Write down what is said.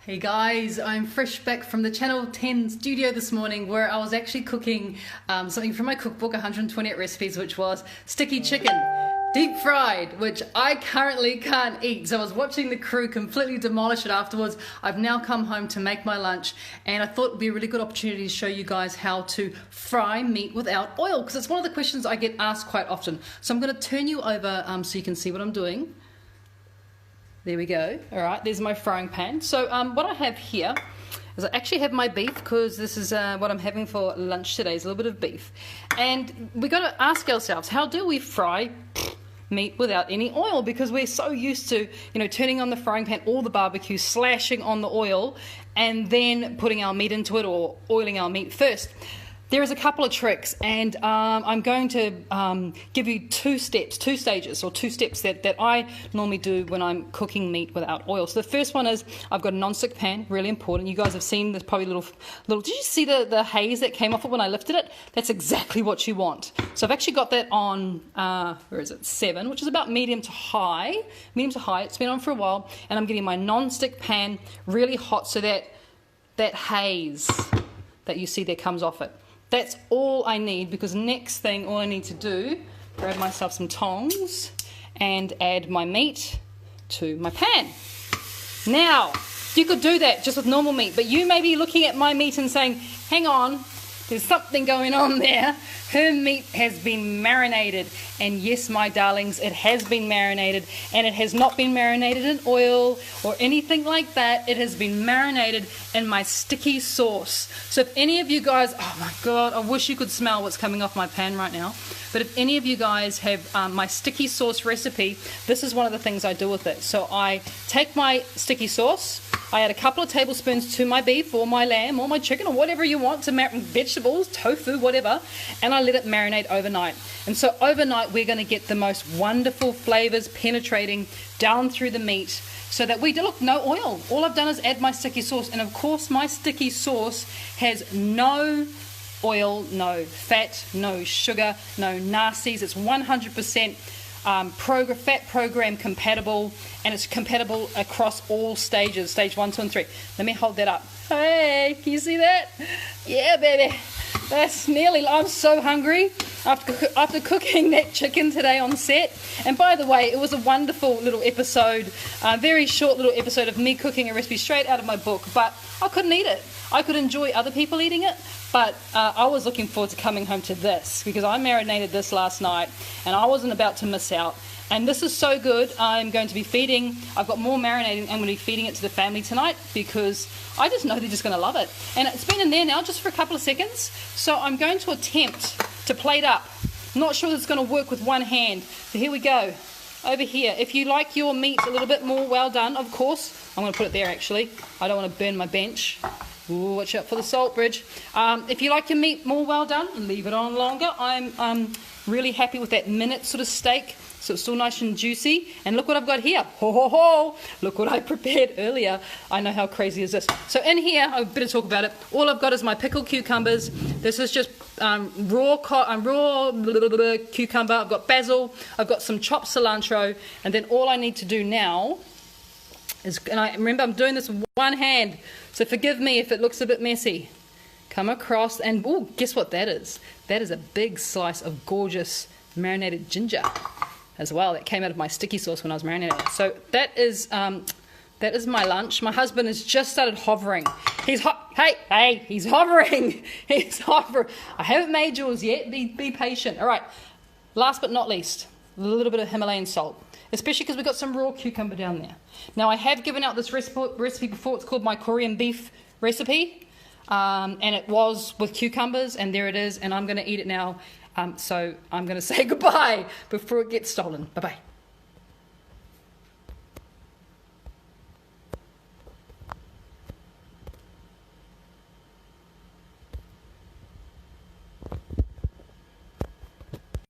Hey guys, I'm fresh back from the Channel 10 studio this morning where I was actually cooking something from my cookbook, 128 recipes, which was sticky chicken, deep fried, which I currently can't eat. So I was watching the crew completely demolish it afterwards. I've now come home to make my lunch and I thought it would be a really good opportunity to show you guys how to fry meat without oil, because it's one of the questions I get asked quite often. So I'm going to turn you over so you can see what I'm doing. There we go. All right, there's my frying pan. So what I have here is I actually have my beef, because this is what I'm having for lunch today, is a little bit of beef. And we got to ask ourselves, how do we fry meat without any oil? Because we're so used to, turning on the frying pan, all the barbecue, slashing on the oil, and then putting our meat into it or oiling our meat first. There is a couple of tricks, and I'm going to give you two stages that I normally do when I'm cooking meat without oil. So the first one is I've got a non-stick pan, really important. You guys have seen this probably little. Did you see the haze that came off it when I lifted it? That's exactly what you want. So I've actually got that on, 7, which is about medium to high. It's been on for a while, and I'm getting my non-stick pan really hot so that haze that you see there comes off it. That's all I need, because all I need to do, grab myself some tongs and add my meat to my pan. Now, you could do that just with normal meat, but you may be looking at my meat and saying, hang on, there's something going on there. Her meat has been marinated. And yes, my darlings, it has been marinated, and it has not been marinated in oil or anything like that. It has been marinated in my sticky sauce. So if any of you guys, oh my God, I wish you could smell what's coming off my pan right now. But if any of you guys have my sticky sauce recipe, this is one of the things I do with it. So I take my sticky sauce, I add a couple of tablespoons to my beef or my lamb or my chicken or whatever you want, to vegetables, tofu, whatever, and I let it marinate overnight. And so overnight we're going to get the most wonderful flavors penetrating down through the meat, so that no oil. All I've done is add my sticky sauce, and of course my sticky sauce has no oil, no fat, no sugar, no nasties. It's 100% fat program compatible, and it's compatible across all stages, stage 1, 2, and 3. Let me hold that up. Hey, can you see that? Yeah, baby. That's nearly. I'm so hungry after cooking that chicken today on set. And by the way, it was a wonderful little episode, very short little episode of me cooking a recipe straight out of my book, but I couldn't eat it. I could enjoy other people eating it, but I was looking forward to coming home to this, because I marinated this last night and I wasn't about to miss out. And this is so good. I'm going to be feeding, I've got more marinating, I'm going to be feeding it to the family tonight, because I just know they're just going to love it. And it's been in there now just for a couple of seconds, so I'm going to attempt to plate up. I'm not sure it's going to work with one hand. So here we go. Over here, if you like your meat a little bit more well done, of course, I'm going to put it there actually. I don't want to burn my bench. Ooh, watch out for the salt, Bridge. If you like your meat more well done, leave it on longer. I'm really happy with that minute sort of steak, so it's still nice and juicy. And look what I've got here. Ho, ho, ho. Look what I prepared earlier. I know, how crazy is this? So in here, I better talk about it. All I've got is my pickled cucumbers. This is just raw cucumber. I've got basil. I've got some chopped cilantro. And then all I need to do now is, and I remember I'm doing this with one hand, so forgive me if it looks a bit messy. Come across, and oh, guess what that is? That is a big slice of gorgeous marinated ginger as well. That came out of my sticky sauce when I was marinating it. So that is my lunch. My husband has just started hovering. He's he's hovering. He's hovering. I haven't made yours yet. Be patient. All right. Last but not least, a little bit of Himalayan salt, especially because we've got some raw cucumber down there. Now, I have given out this recipe before. It's called my Korean beef recipe, and it was with cucumbers, and there it is, and I'm going to eat it now. So I'm going to say goodbye before it gets stolen. Bye-bye.